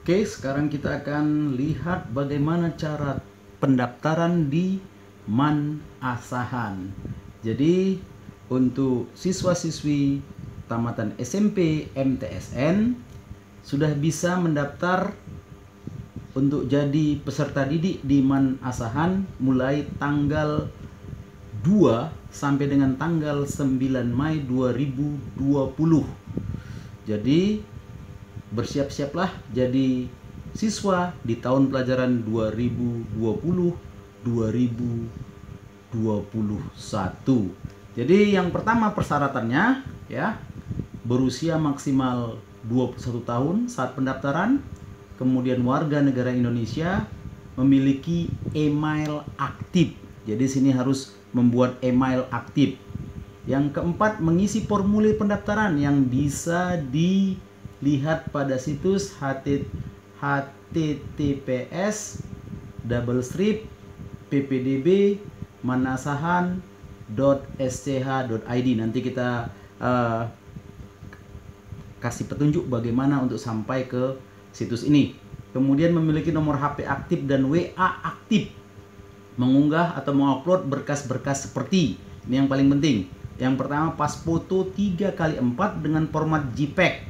Oke, sekarang kita akan lihat bagaimana cara pendaftaran di MAN Asahan. Jadi, untuk siswa-siswi tamatan SMP MTSN sudah bisa mendaftar untuk jadi peserta didik di MAN Asahan mulai tanggal 2 sampai dengan tanggal 9 Mei 2020. Jadi bersiap-siaplah jadi siswa di tahun pelajaran 2020-2021. Jadi yang pertama persyaratannya ya, berusia maksimal 21 tahun saat pendaftaran, kemudian warga negara Indonesia, memiliki email aktif. Jadi sini harus membuat email aktif. Yang keempat, mengisi formulir pendaftaran yang bisa dilihat pada situs https://ppdb-manasahan.sch.id. Nanti kita kasih petunjuk bagaimana untuk sampai ke situs ini. Kemudian memiliki nomor HP aktif dan WA aktif, mengunggah atau mengupload berkas-berkas seperti ini yang paling penting. Yang pertama, pas foto 3x4 dengan format JPEG,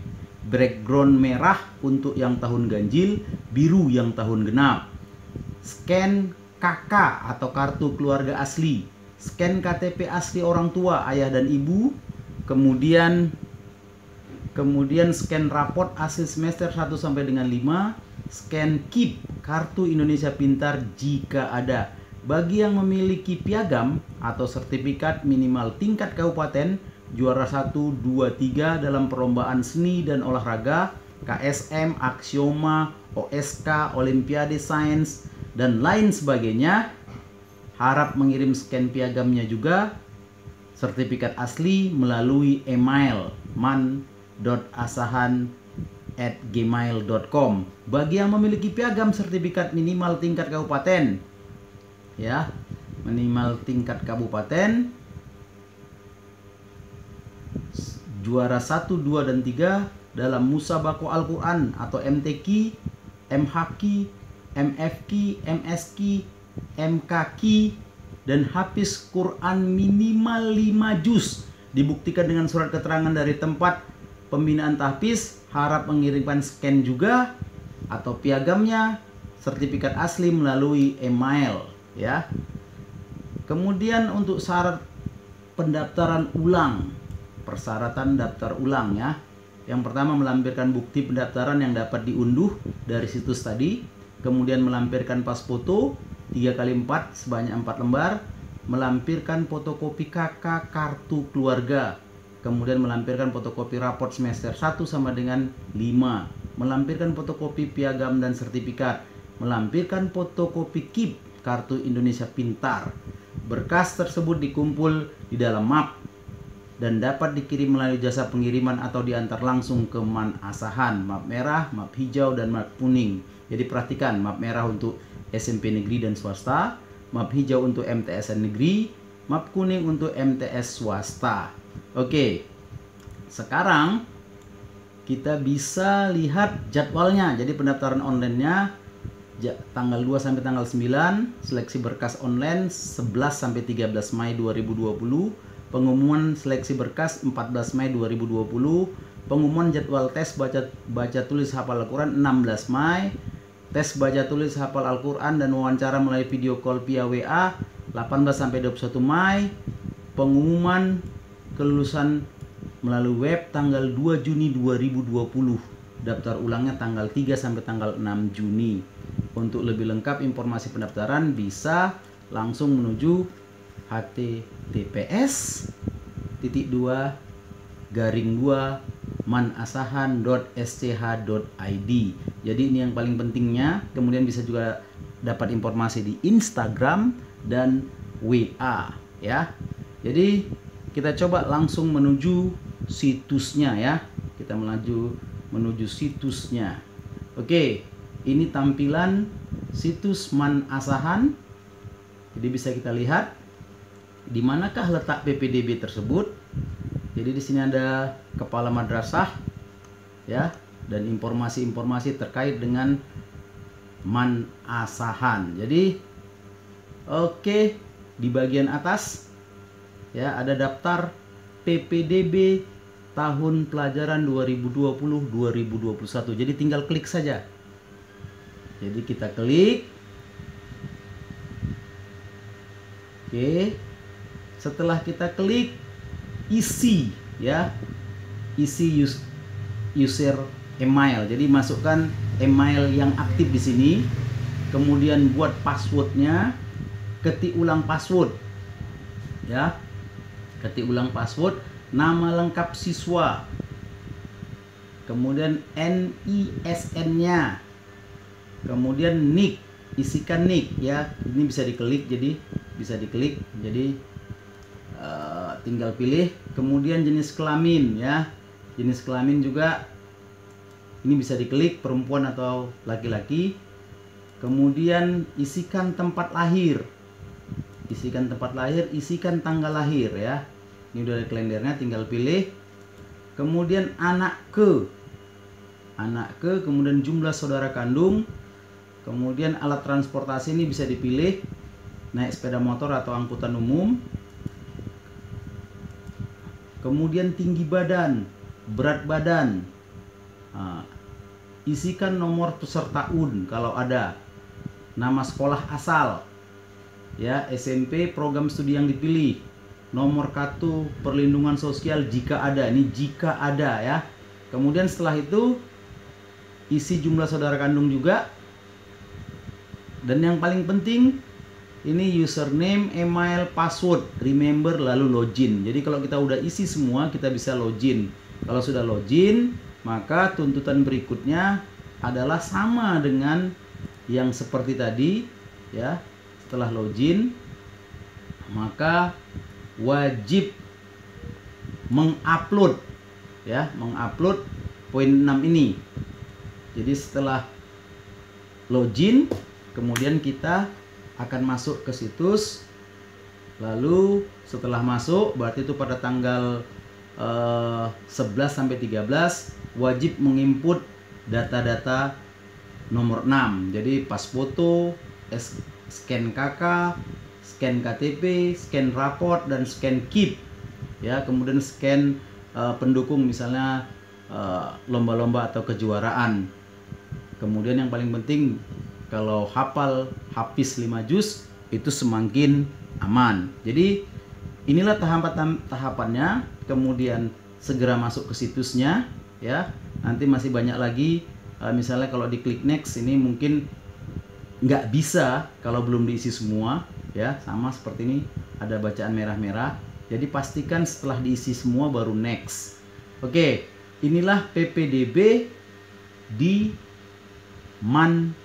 background merah untuk yang tahun ganjil, biru yang tahun genap. Scan KK atau kartu keluarga asli, scan KTP asli orang tua, ayah dan ibu, kemudian scan raport hasil semester 1 sampai dengan 5, scan KIP kartu Indonesia Pintar jika ada. Bagi yang memiliki piagam atau sertifikat minimal tingkat kabupaten, juara 1, 2, 3 dalam perlombaan seni dan olahraga, KSM, Aksioma, OSK, Olimpiade Sains, dan lain sebagainya, harap mengirim scan piagamnya juga, sertifikat asli melalui email man.asahan@gmail.com. Bagi yang memiliki piagam sertifikat minimal tingkat kabupaten, ya, minimal tingkat kabupaten, juara 1, 2, dan 3 dalam Musabaqah Al-Quran atau MTQ, MHQ, MFQ, MSQ, MKQ, dan Hafiz Quran minimal 5 juz, dibuktikan dengan surat keterangan dari tempat pembinaan tahfiz. Harap mengirimkan scan juga atau piagamnya, sertifikat asli melalui email ya. Kemudian untuk syarat pendaftaran ulang, persyaratan daftar ulang ya. Yang pertama, melampirkan bukti pendaftaran yang dapat diunduh dari situs tadi, kemudian melampirkan pas foto 3x4 sebanyak 4 lembar, melampirkan fotokopi KK kartu keluarga, kemudian melampirkan fotokopi raport semester 1 sama dengan 5, melampirkan fotokopi piagam dan sertifikat, melampirkan fotokopi KIP kartu Indonesia Pintar. Berkas tersebut dikumpul di dalam map dan dapat dikirim melalui jasa pengiriman atau diantar langsung ke MAN Asahan, map merah, map hijau, dan map kuning. Jadi perhatikan, map merah untuk SMP negeri dan swasta, map hijau untuk MTSN negeri, map kuning untuk MTS swasta. Oke, sekarang kita bisa lihat jadwalnya. Jadi pendaftaran online-nya tanggal 2 sampai tanggal 9, seleksi berkas online 11 sampai 13 Mei 2020, pengumuman seleksi berkas 14 Mei 2020, pengumuman jadwal tes baca tulis hafal Al-Quran 16 Mei, tes baca tulis hafal Al-Quran dan wawancara melalui video call via WA 18 sampai 21 Mei, pengumuman kelulusan melalui web tanggal 2 Juni 2020, daftar ulangnya tanggal 3 sampai tanggal 6 Juni. Untuk lebih lengkap informasi pendaftaran bisa langsung menuju https://manasahan.sch.id. Jadi ini yang paling pentingnya. Kemudian bisa juga dapat informasi di Instagram dan WA ya. Jadi kita coba langsung menuju situsnya ya. Kita menuju situsnya. Oke, ini tampilan situs MAN Asahan. Jadi bisa kita lihat di manakah letak PPDB tersebut. Jadi di sini ada kepala madrasah ya, dan informasi-informasi terkait dengan Man Asahan. Jadi oke, di bagian atas ya ada daftar PPDB tahun pelajaran 2020-2021. Jadi tinggal klik saja. Jadi kita klik. Oke. Setelah kita klik, isi ya. Isi user email. Jadi masukkan email yang aktif di sini. Kemudian buat passwordnya, ketik ulang password. Ya. Ketik ulang password, nama lengkap siswa. Kemudian NISN-nya. Kemudian nick, isikan nick ya. Ini bisa diklik, jadi bisa diklik. Jadi tinggal pilih. Kemudian jenis kelamin ya. Jenis kelamin juga ini bisa diklik, perempuan atau laki-laki. Kemudian isikan tempat lahir. Isikan tempat lahir, isikan tanggal lahir ya. Ini udah ada kalendernya, tinggal pilih. Kemudian anak ke, kemudian jumlah saudara kandung. Kemudian alat transportasi ini bisa dipilih, naik sepeda motor atau angkutan umum. Kemudian tinggi badan, berat badan. Isikan nomor peserta UN kalau ada. Nama sekolah asal. Ya, SMP, program studi yang dipilih. Nomor kartu perlindungan sosial jika ada. Ini jika ada ya. Kemudian setelah itu isi jumlah saudara kandung juga. Dan yang paling penting ini username, email, password, remember, lalu login. Jadi kalau kita udah isi semua, kita bisa login. Kalau sudah login, maka tuntutan berikutnya adalah sama dengan yang seperti tadi ya. Setelah login, maka wajib mengupload ya, mengupload poin 6 ini. Jadi setelah login, kemudian kita akan masuk ke situs. Lalu setelah masuk, berarti itu pada tanggal 11 sampai 13 wajib menginput data-data nomor 6. Jadi pas foto, scan KK, scan KTP, scan raport, dan scan KIP ya. Kemudian scan pendukung, misalnya lomba-lomba atau kejuaraan. Kemudian yang paling penting, kalau hafiz 5 juz itu semakin aman. Jadi inilah tahapannya. Kemudian segera masuk ke situsnya ya. Nanti masih banyak lagi. Misalnya kalau diklik next, ini mungkin nggak bisa kalau belum diisi semua ya. Sama seperti ini, ada bacaan merah-merah. Jadi pastikan setelah diisi semua baru next. Oke, inilah PPDB di Man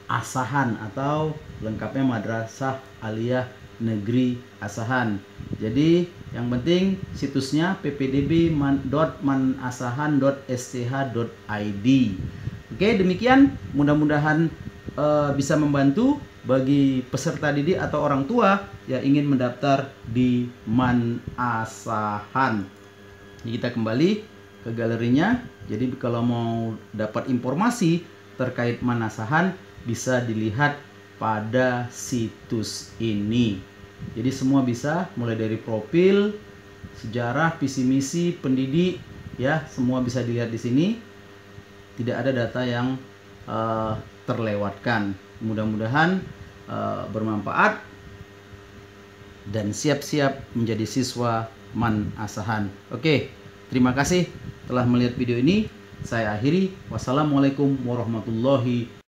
Asahan atau lengkapnya Madrasah Aliyah Negeri Asahan. Jadi yang penting situsnya ppdb.manasahan.sch.id. Oke, demikian, mudah-mudahan bisa membantu bagi peserta didik atau orang tua yang ingin mendaftar di Man Asahan. Jadi kita kembali ke galerinya. Jadi kalau mau dapat informasi terkait Man Asahan, bisa dilihat pada situs ini. Jadi semua bisa, mulai dari profil, sejarah, visi misi, pendidik ya, semua bisa dilihat di sini. Tidak ada data yang terlewatkan. Mudah-mudahan bermanfaat dan siap-siap menjadi siswa Man Asahan. Oke, terima kasih telah melihat video ini. Saya akhiri. Wassalamualaikum warahmatullahi wabarakatuh.